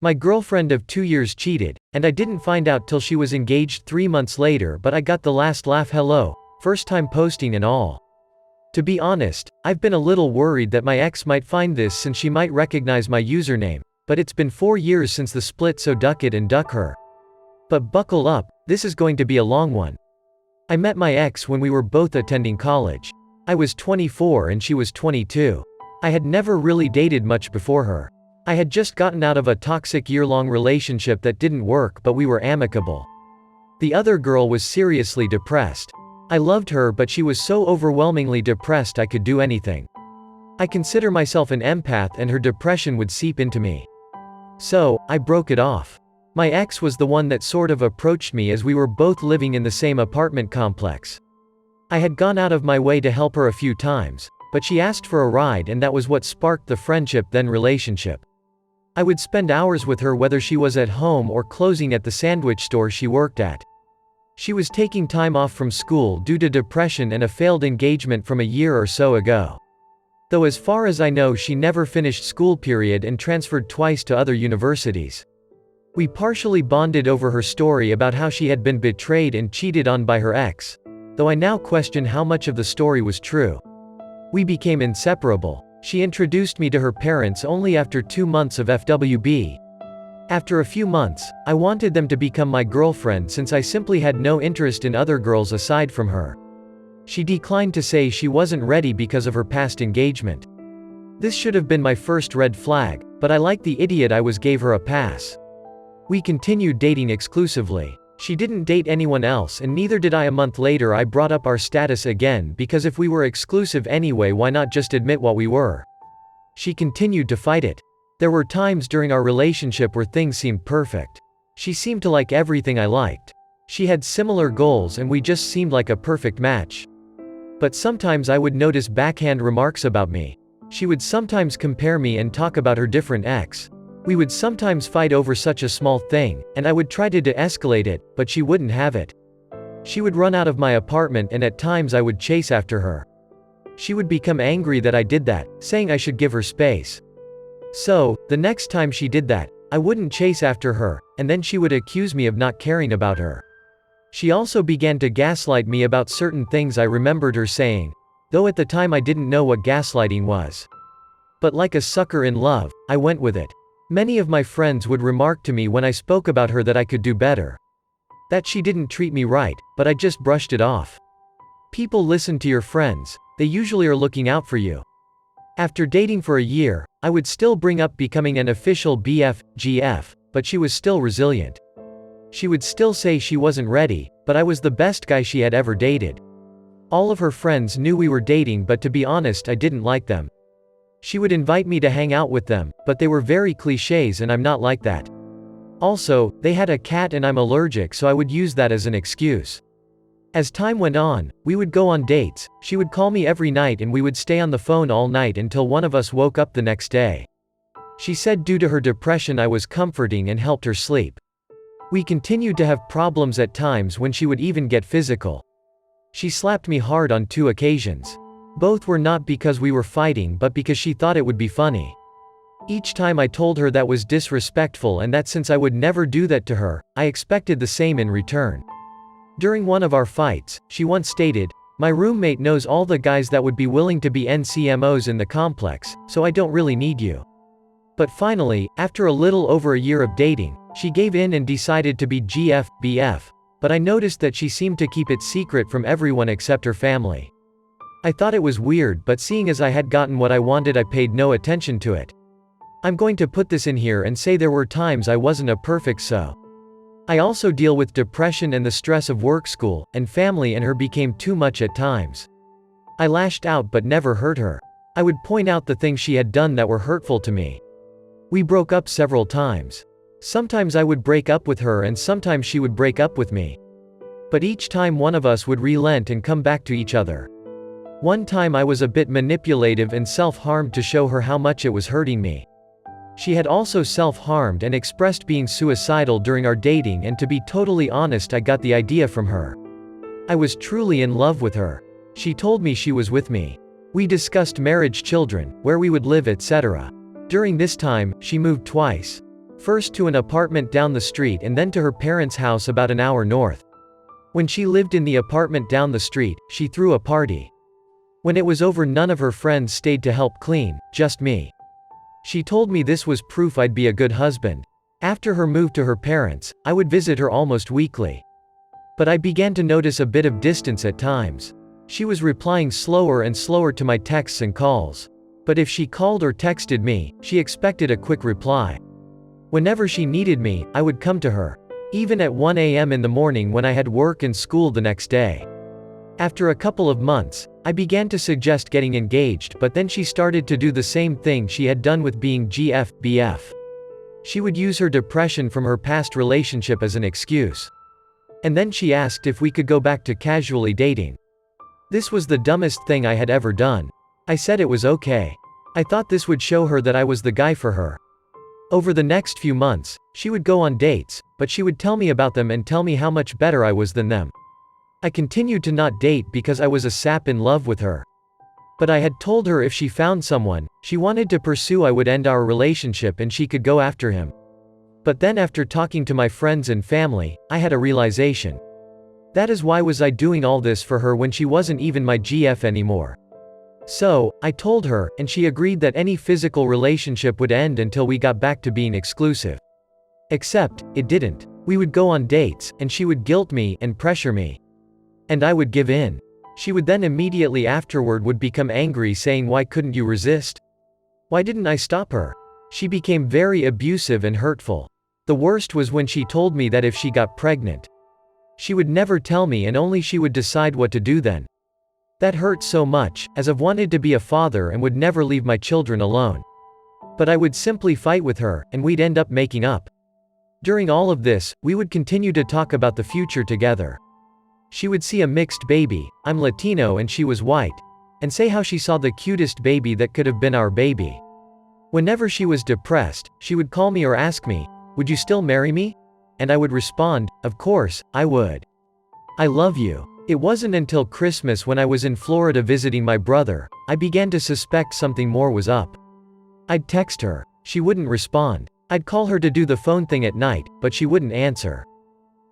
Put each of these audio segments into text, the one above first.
My girlfriend of 2 years cheated, and I didn't find out till she was engaged 3 months later, but I got the last laugh. Hello, first time posting and all. To be honest, I've been a little worried that my ex might find this since she might recognize my username, but it's been 4 years since the split, so duck it and duck her. But buckle up, this is going to be a long one. I met my ex when we were both attending college. I was 24 and she was 22. I had never really dated much before her. I had just gotten out of a toxic year-long relationship that didn't work, but we were amicable. The other girl was seriously depressed. I loved her, but she was so overwhelmingly depressed I could do anything. I consider myself an empath and her depression would seep into me. So, I broke it off. My ex was the one that sort of approached me as we were both living in the same apartment complex. I had gone out of my way to help her a few times, but she asked for a ride, and that was what sparked the friendship then relationship. I would spend hours with her whether she was at home or closing at the sandwich store she worked at. She was taking time off from school due to depression and a failed engagement from a year or so ago. Though as far as I know she never finished school period and transferred twice to other universities. We partially bonded over her story about how she had been betrayed and cheated on by her ex, though I now question how much of the story was true. We became inseparable. She introduced me to her parents only after 2 months of FWB. After a few months, I wanted them to become my girlfriend since I simply had no interest in other girls aside from her. She declined to say she wasn't ready because of her past engagement. This should have been my first red flag, but I, like the idiot I was, gave her a pass. We continued dating exclusively. She didn't date anyone else and neither did I. A month later I brought up our status again because if we were exclusive anyway, why not just admit what we were? She continued to fight it. There were times during our relationship where things seemed perfect. She seemed to like everything I liked. She had similar goals and we just seemed like a perfect match. But sometimes I would notice backhand remarks about me. She would sometimes compare me and talk about her different ex. We would sometimes fight over such a small thing, and I would try to de-escalate it, but she wouldn't have it. She would run out of my apartment and at times I would chase after her. She would become angry that I did that, saying I should give her space. So, the next time she did that, I wouldn't chase after her, and then she would accuse me of not caring about her. She also began to gaslight me about certain things I remembered her saying, though at the time I didn't know what gaslighting was. But like a sucker in love, I went with it. Many of my friends would remark to me when I spoke about her that I could do better. That she didn't treat me right, but I just brushed it off. People listen to your friends, they usually are looking out for you. After dating for a year, I would still bring up becoming an official BF, GF, but she was still resilient. She would still say she wasn't ready, but I was the best guy she had ever dated. All of her friends knew we were dating, but to be honest I didn't like them. She would invite me to hang out with them, but they were very clichés and I'm not like that. Also, they had a cat and I'm allergic, so I would use that as an excuse. As time went on, we would go on dates, she would call me every night and we would stay on the phone all night until one of us woke up the next day. She said due to her depression I was comforting and helped her sleep. We continued to have problems at times when she would even get physical. She slapped me hard on 2 occasions. Both were not because we were fighting but because she thought it would be funny. Each time I told her that was disrespectful and that since I would never do that to her, I expected the same in return. During one of our fights, she once stated, "My roommate knows all the guys that would be willing to be NCMOs in the complex, so I don't really need you." But finally, after a little over a year of dating, she gave in and decided to be GF, BF, but I noticed that she seemed to keep it secret from everyone except her family. I thought it was weird, but seeing as I had gotten what I wanted I paid no attention to it. I'm going to put this in here and say there were times I wasn't a perfect so. I also deal with depression and the stress of work, school, and family, and her became too much at times. I lashed out but never hurt her. I would point out the things she had done that were hurtful to me. We broke up several times. Sometimes I would break up with her and sometimes she would break up with me. But each time one of us would relent and come back to each other. One time I was a bit manipulative and self-harmed to show her how much it was hurting me. She had also self-harmed and expressed being suicidal during our dating, and to be totally honest I got the idea from her. I was truly in love with her. She told me she was with me. We discussed marriage, children, where we would live, etc. During this time, she moved twice. First to an apartment down the street and then to her parents' house about an hour north. When she lived in the apartment down the street, she threw a party. When it was over, none of her friends stayed to help clean, just me. She told me this was proof I'd be a good husband. After her move to her parents, I would visit her almost weekly. But I began to notice a bit of distance at times. She was replying slower and slower to my texts and calls. But if she called or texted me, she expected a quick reply. Whenever she needed me, I would come to her. Even at 1 a.m. in the morning when I had work and school the next day. After a couple of months, I began to suggest getting engaged, but then she started to do the same thing she had done with being BF. She would use her depression from her past relationship as an excuse. And then she asked if we could go back to casually dating. This was the dumbest thing I had ever done. I said it was okay. I thought this would show her that I was the guy for her. Over the next few months, she would go on dates, but she would tell me about them and tell me how much better I was than them. I continued to not date because I was a sap in love with her. But I had told her if she found someone she wanted to pursue, I would end our relationship and she could go after him. But then after talking to my friends and family, I had a realization. That is, why was I doing all this for her when she wasn't even my GF anymore? So, I told her, and she agreed that any physical relationship would end until we got back to being exclusive. Except, it didn't. We would go on dates, and she would guilt me and pressure me. And I would give in. She would then immediately afterward would become angry, saying, "Why couldn't you resist? Why didn't I stop her?" She became very abusive and hurtful. The worst was when she told me that if she got pregnant, she would never tell me and only she would decide what to do then. That hurt so much, as I've wanted to be a father and would never leave my children alone. But I would simply fight with her, and we'd end up making up. During all of this, we would continue to talk about the future together. She would see a mixed baby, I'm Latino and she was white, and say how she saw the cutest baby that could have been our baby. Whenever she was depressed, she would call me or ask me, "Would you still marry me?" And I would respond, "Of course, I would. I love you." It wasn't until Christmas, when I was in Florida visiting my brother, I began to suspect something more was up. I'd text her. She wouldn't respond. I'd call her to do the phone thing at night, but she wouldn't answer.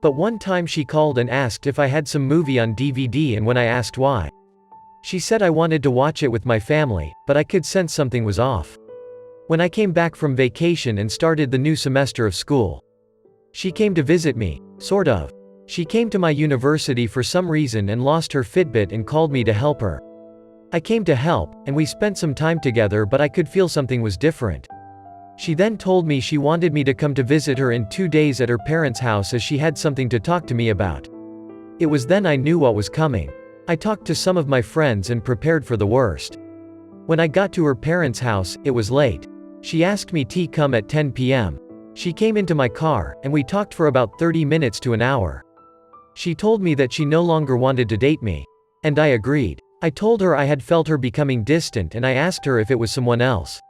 But one time she called and asked if I had some movie on DVD, and when I asked why, she said I wanted to watch it with my family, but I could sense something was off. When I came back from vacation and started the new semester of school, she came to visit me, sort of. She came to my university for some reason and lost her Fitbit and called me to help her. I came to help, and we spent some time together, but I could feel something was different. She then told me she wanted me to come to visit her in 2 days at her parents' house as she had something to talk to me about. It was then I knew what was coming. I talked to some of my friends and prepared for the worst. When I got to her parents' house, it was late. She asked me to come at 10 p.m. She came into my car, and we talked for about 30 minutes to an hour. She told me that she no longer wanted to date me. And I agreed. I told her I had felt her becoming distant, and I asked her if it was someone else.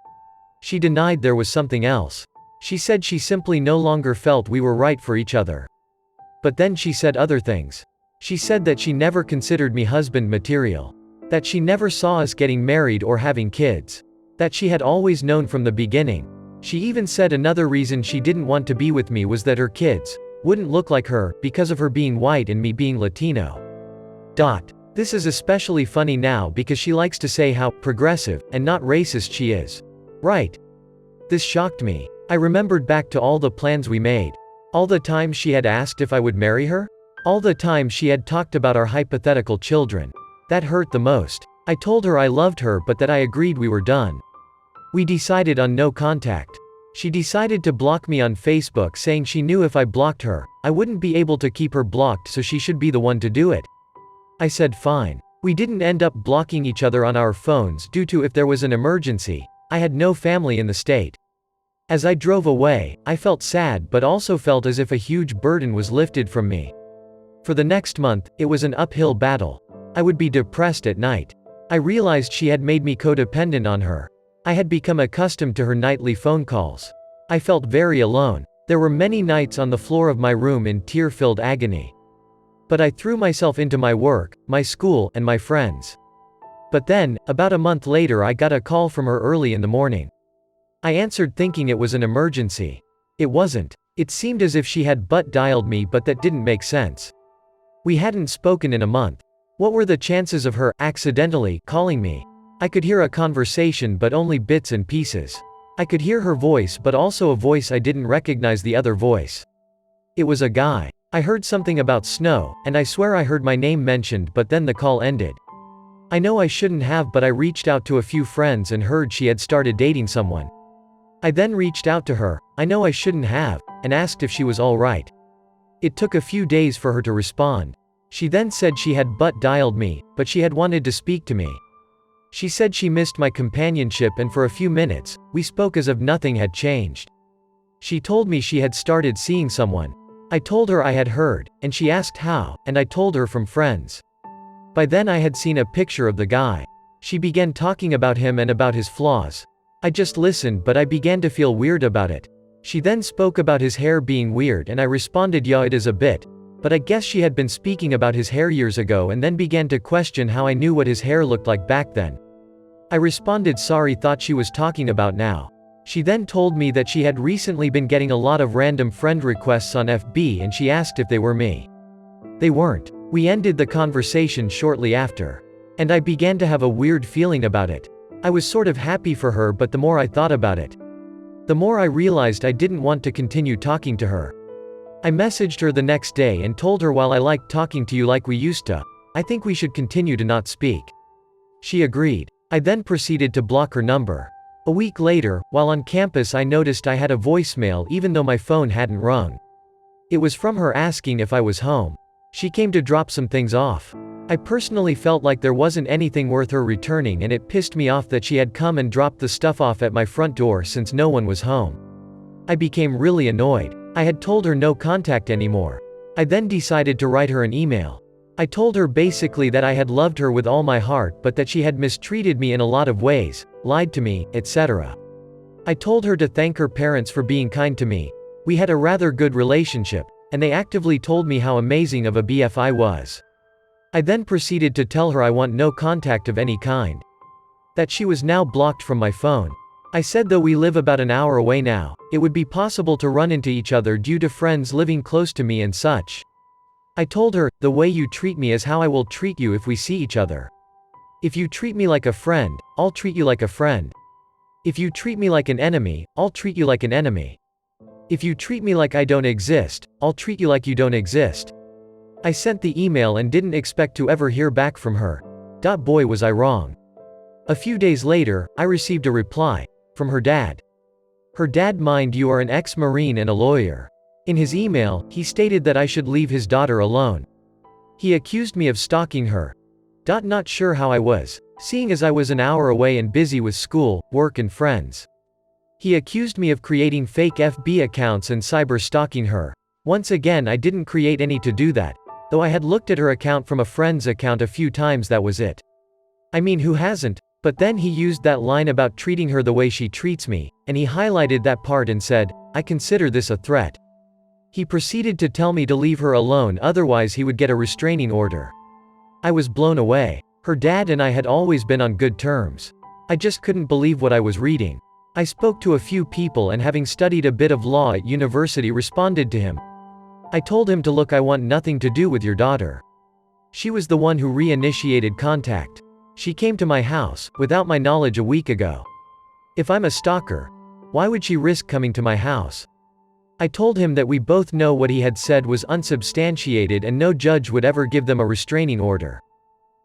She denied there was something else. She said she simply no longer felt we were right for each other. But then she said other things. She said that she never considered me husband material. That she never saw us getting married or having kids. That she had always known from the beginning. She even said another reason she didn't want to be with me was that her kids wouldn't look like her, because of her being white and me being Latino. This is especially funny now because she likes to say how progressive and not racist she is. Right. This shocked me. I remembered back to all the plans we made. All the times she had asked if I would marry her. All the times she had talked about our hypothetical children. That hurt the most. I told her I loved her but that I agreed we were done. We decided on no contact. She decided to block me on Facebook, saying she knew if I blocked her, I wouldn't be able to keep her blocked, so she should be the one to do it. I said fine. We didn't end up blocking each other on our phones due to if there was an emergency. I had no family in the state. As I drove away, I felt sad but also felt as if a huge burden was lifted from me. For the next month, it was an uphill battle. I would be depressed at night. I realized she had made me codependent on her. I had become accustomed to her nightly phone calls. I felt very alone. There were many nights on the floor of my room in tear-filled agony. But I threw myself into my work, my school, and my friends. But then, about a month later, I got a call from her early in the morning. I answered thinking it was an emergency. It wasn't. It seemed as if she had butt dialed me, but that didn't make sense. We hadn't spoken in a month. What were the chances of her accidentally calling me? I could hear a conversation but only bits and pieces. I could hear her voice but also a voice I didn't recognize the other voice. It was a guy. I heard something about snow, and I swear I heard my name mentioned, but then the call ended. I know I shouldn't have, but I reached out to a few friends and heard she had started dating someone. I then reached out to her, I know I shouldn't have, and asked if she was alright. It took a few days for her to respond. She then said she had butt dialed me, but she had wanted to speak to me. She said she missed my companionship, and for a few minutes, we spoke as if nothing had changed. She told me she had started seeing someone. I told her I had heard, and she asked how, and I told her from friends. By then I had seen a picture of the guy. She began talking about him and about his flaws. I just listened, but I began to feel weird about it. She then spoke about his hair being weird, and I responded, yeah, it is a bit. But I guess she had been speaking about his hair years ago, and then began to question how I knew what his hair looked like back then. I responded sorry, thought she was talking about now. She then told me that she had recently been getting a lot of random friend requests on FB, and she asked if they were me. They weren't. We ended the conversation shortly after. And I began to have a weird feeling about it. I was sort of happy for her, but the more I thought about it, the more I realized I didn't want to continue talking to her. I messaged her the next day and told her, while I liked talking to you like we used to, I think we should continue to not speak. She agreed. I then proceeded to block her number. A week later, while on campus, I noticed I had a voicemail even though my phone hadn't rung. It was from her asking if I was home. She came to drop some things off. I personally felt like there wasn't anything worth her returning, and it pissed me off that she had come and dropped the stuff off at my front door since no one was home. I became really annoyed. I had told her no contact anymore. I then decided to write her an email. I told her basically that I had loved her with all my heart, but that she had mistreated me in a lot of ways, lied to me, etc. I told her to thank her parents for being kind to me. We had a rather good relationship, and they actively told me how amazing of a BF I was. I then proceeded to tell her I want no contact of any kind. That she was now blocked from my phone. I said though we live about an hour away now, it would be possible to run into each other due to friends living close to me and such. I told her, the way you treat me is how I will treat you if we see each other. If you treat me like a friend, I'll treat you like a friend. If you treat me like an enemy, I'll treat you like an enemy. If you treat me like I don't exist, I'll treat you like you don't exist. I sent the email and didn't expect to ever hear back from her. Boy, was I wrong. A few days later, I received a reply from her dad. Her dad, mind you, are an ex-Marine and a lawyer. In his email, he stated that I should leave his daughter alone. He accused me of stalking her. Not sure how I was, seeing as I was an hour away and busy with school, work and friends. He accused me of creating fake FB accounts and cyber stalking her. Once again, I didn't create any to do that, though I had looked at her account from a friend's account a few times. That was it. I mean, who hasn't? But then he used that line about treating her the way she treats me, and he highlighted that part and said, I consider this a threat. He proceeded to tell me to leave her alone, otherwise he would get a restraining order. I was blown away. Her dad and I had always been on good terms. I just couldn't believe what I was reading. I spoke to a few people, and having studied a bit of law at university, responded to him. I told him to look, I want nothing to do with your daughter. She was the one who reinitiated contact. She came to my house, without my knowledge, a week ago. If I'm a stalker, why would she risk coming to my house? I told him that we both know what he had said was unsubstantiated and no judge would ever give them a restraining order.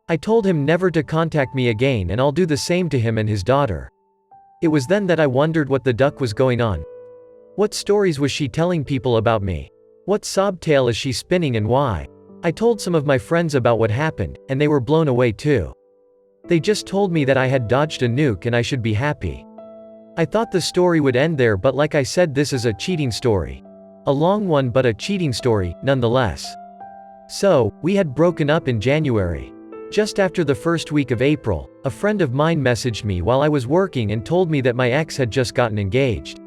I told him never to contact me again, and I'll do the same to him and his daughter. It was then that I wondered what the duck was going on. What stories was she telling people about me? What sob tale is she spinning, and why? I told some of my friends about what happened, and they were blown away too. They just told me that I had dodged a nuke and I should be happy. I thought the story would end there, but like I said, this is a cheating story. A long one, but a cheating story, nonetheless. So, we had broken up in January. Just after the first week of April, a friend of mine messaged me while I was working and told me that my ex had just gotten engaged.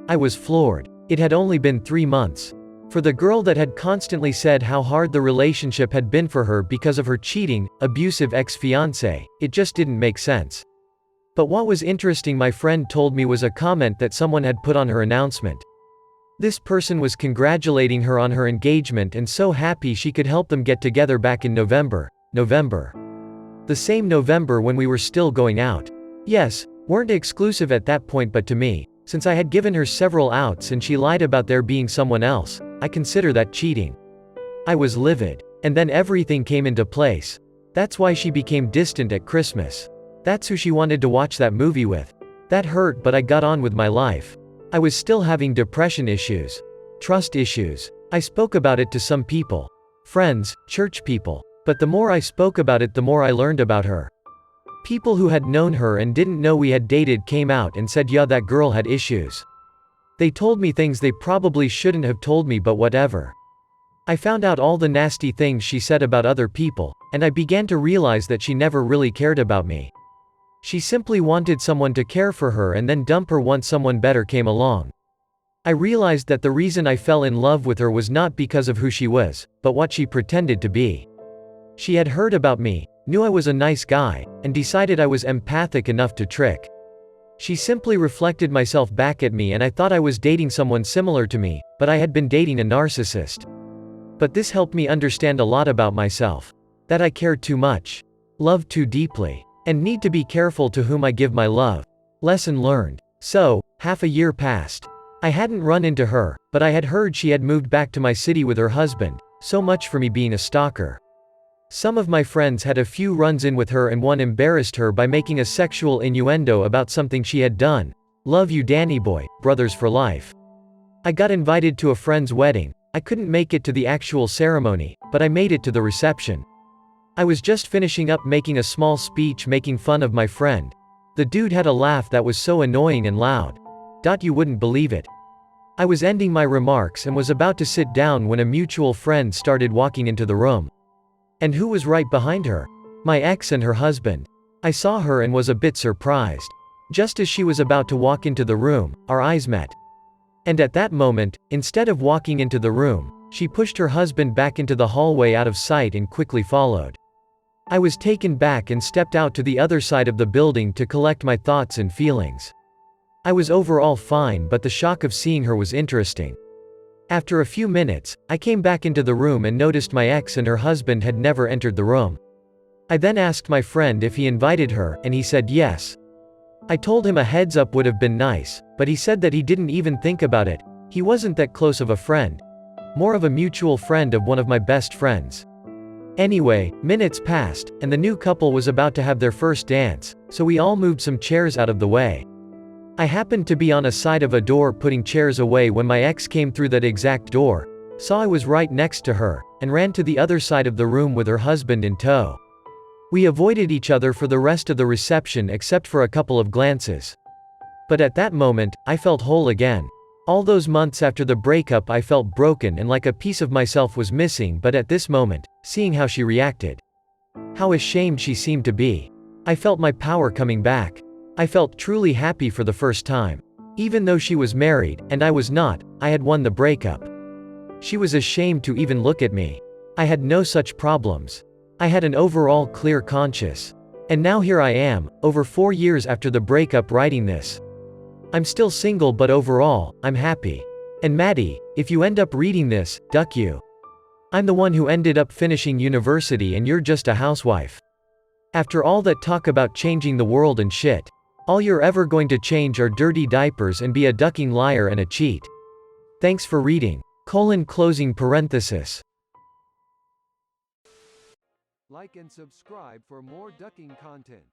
I was floored. It had only been 3 months. For the girl that had constantly said how hard the relationship had been for her because of her cheating, abusive ex-fiancé, it just didn't make sense. But what was interesting, my friend told me, was a comment that someone had put on her announcement. This person was congratulating her on her engagement and so happy she could help them get together back in November. The same November when we were still going out. Yes, weren't exclusive at that point, but to me, since I had given her several outs and she lied about there being someone else, I consider that cheating. I was livid. And then everything came into place. That's why she became distant at Christmas. That's who she wanted to watch that movie with. That hurt, but I got on with my life. I was still having depression issues. Trust issues. I spoke about it to some people. Friends, church people. But the more I spoke about it, the more I learned about her. People who had known her and didn't know we had dated came out and said, yeah, that girl had issues. They told me things they probably shouldn't have told me, but whatever. I found out all the nasty things she said about other people, and I began to realize that she never really cared about me. She simply wanted someone to care for her and then dump her once someone better came along. I realized that the reason I fell in love with her was not because of who she was, but what she pretended to be. She had heard about me, knew I was a nice guy, and decided I was empathic enough to trick. She simply reflected myself back at me, and I thought I was dating someone similar to me, but I had been dating a narcissist. But this helped me understand a lot about myself. That I cared too much. Loved too deeply. And need to be careful to whom I give my love. Lesson learned. So, half a year passed. I hadn't run into her, but I had heard she had moved back to my city with her husband, so much for me being a stalker. Some of my friends had a few runs-in with her and one embarrassed her by making a sexual innuendo about something she had done. Love you Danny boy, brothers for life. I got invited to a friend's wedding. I couldn't make it to the actual ceremony, but I made it to the reception. I was just finishing up making a small speech making fun of my friend. The dude had a laugh that was so annoying and loud. You wouldn't believe it. I was ending my remarks and was about to sit down when a mutual friend started walking into the room. And who was right behind her? My ex and her husband. I saw her and was a bit surprised. Just as she was about to walk into the room, our eyes met. And at that moment, instead of walking into the room, she pushed her husband back into the hallway out of sight and quickly followed. I was taken back and stepped out to the other side of the building to collect my thoughts and feelings. I was overall fine, but the shock of seeing her was interesting. After a few minutes, I came back into the room and noticed my ex and her husband had never entered the room. I then asked my friend if he invited her, and he said yes. I told him a heads up would have been nice, but he said that he didn't even think about it. He wasn't that close of a friend. More of a mutual friend of one of my best friends. Anyway, minutes passed, and the new couple was about to have their first dance, so we all moved some chairs out of the way. I happened to be on a side of a door putting chairs away when my ex came through that exact door, saw I was right next to her, and ran to the other side of the room with her husband in tow. We avoided each other for the rest of the reception except for a couple of glances. But at that moment, I felt whole again. All those months after the breakup I felt broken and like a piece of myself was missing, but at this moment, seeing how she reacted, how ashamed she seemed to be, I felt my power coming back. I felt truly happy for the first time. Even though she was married, and I was not, I had won the breakup. She was ashamed to even look at me. I had no such problems. I had an overall clear conscience. And now here I am, over 4 years after the breakup, writing this. I'm still single, but overall, I'm happy. And Maddie, if you end up reading this, duck you. I'm the one who ended up finishing university and you're just a housewife. After all that talk about changing the world and shit, all you're ever going to change are dirty diapers and be a ducking liar and a cheat. Thanks for reading. Closing parenthesis. Like and subscribe for more ducking content.